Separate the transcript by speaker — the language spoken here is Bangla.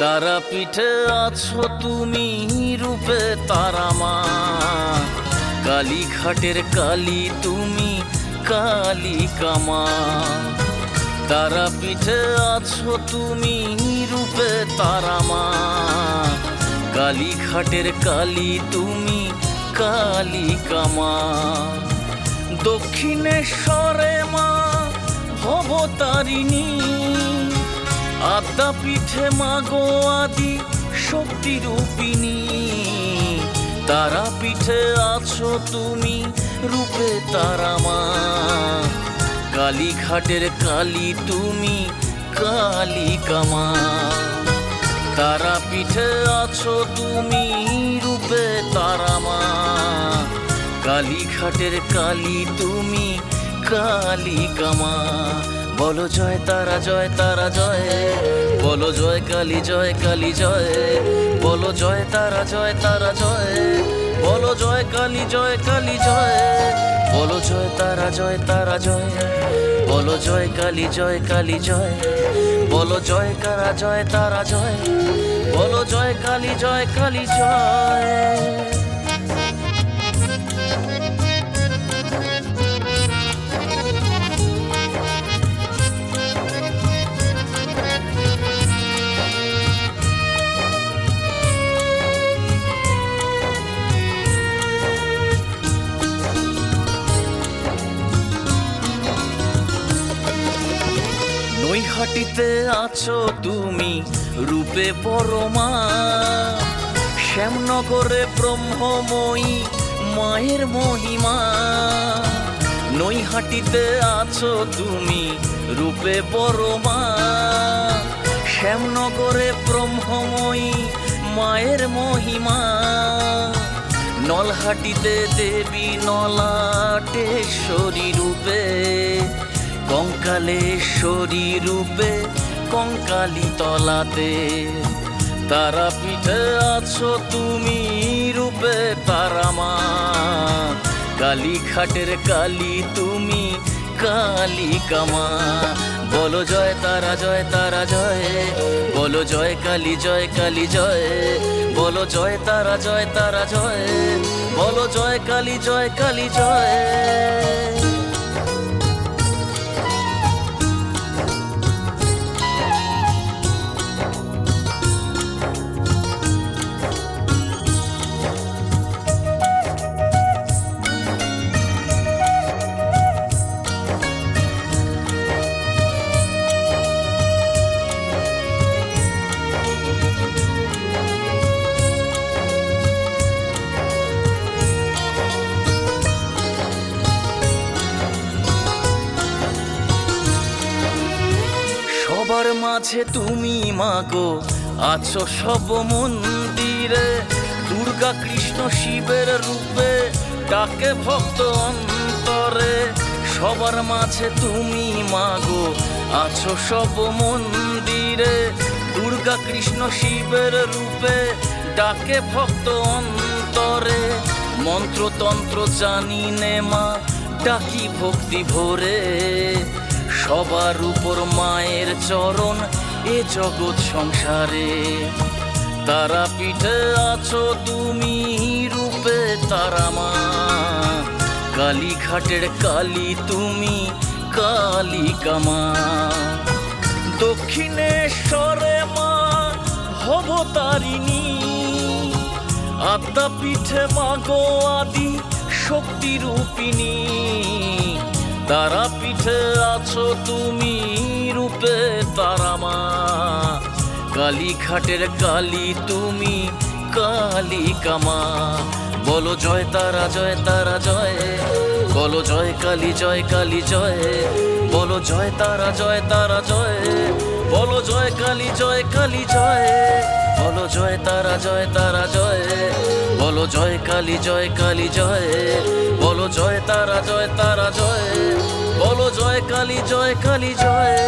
Speaker 1: তারাপীঠে আছো তুমি রূপে তারা মা, কালীঘাটের কালী তুমি কালিকা মা। তারাপীঠে আছো তুমি রূপে তারা মা, কালীঘাটের কালী তুমি কালিকা মা। দক্ষিণেশ্বরে মা ভবতারিণী, আদ্যাপীঠে মা গো আদি শক্তি রূপিণী। তারাপীঠে আছো তুমি রূপে তারা মা, কালীঘাটের কালী তুমি কালিকা মা। তারাপীঠে আছো তুমি রূপে তারা মা, কালীঘাটের কালী তুমি কালিকা মা। বলো জয় তারা জয় তারা জয়, বলো জয় কালী জয় কালী জয়, বলো জয় তারা জয় তারা জয়, বলো জয় কালী জয় কালী জয়, বলো জয় তারা জয় তারা জয়, বলো জয় কালী জয় কালী জয়, বলো জয় কারা জয় তারা জয়, বলো জয় কালী জয় কালী জয়। নৈহাটিতে আছো তুমি রূপে পরমা, শ্যামনগরে ব্রহ্মময়ী মায়ের মহিমা। নৈহাটিতে আছো তুমি রূপে পরমা, শ্যামনগরে ব্রহ্মময়ী মায়ের মহিমা। নলহাটিতে দেবী নলাটেশ্বরী রূপে, কঙ্কালেশ্বরী রূপে কঙ্কালী তলাতে। তারাপীঠে আছো তুমি রূপে তারা মা, কালীঘাটের কালী তুমি কালিকা মা। বলো জয় তারা জয় তারা জয়, বলো জয় কালী জয় কালী জয়, বলো জয় তারা জয় তারা জয়, বলো জয় কালী জয় কালী জয়। সবার মাঝে তুমি মাগো আছো সব মন্দিরে, দুর্গা কৃষ্ণ শিবের রূপে ডাকে ভক্ত অন্তরে। সবার মাঝে তুমি মাগো আছো সব মন্দিরে, দুর্গা কৃষ্ণ শিবের রূপে ডাকে ভক্ত অন্তরে। মন্ত্রতন্ত্র জানি নে মা ডাকি ভক্তি ভরে, সবার উপর মায়ের চরণ এ জগৎ সংসারে। তারাপীঠে আছো তুমি রূপে তারা মা, কালীঘাটের কালী তুমি কালিকা মা। দক্ষিণেশ্বরে মা ভবতারিণী, আদ্যাপীঠে মা গো আদি শক্তি রূপিণী। তারাপীঠে আছো তুমি রূপে তারা মা, কালীঘাটের কালী তুমি কালিকা মা। বলো জয় তারা জয় তারা জয়, বলো জয় কালী জয় কালী জয়, বলো জয় তারা জয় তারা জয়, বলো জয় কালী জয় কালী জয়, বলো জয় তারা জয় তারা জয়, বলো জয় কালী জয় কালী জয়, বলো জয় তারা জয় তারা জয়, বলো জয় কালী জয় কালী জয়।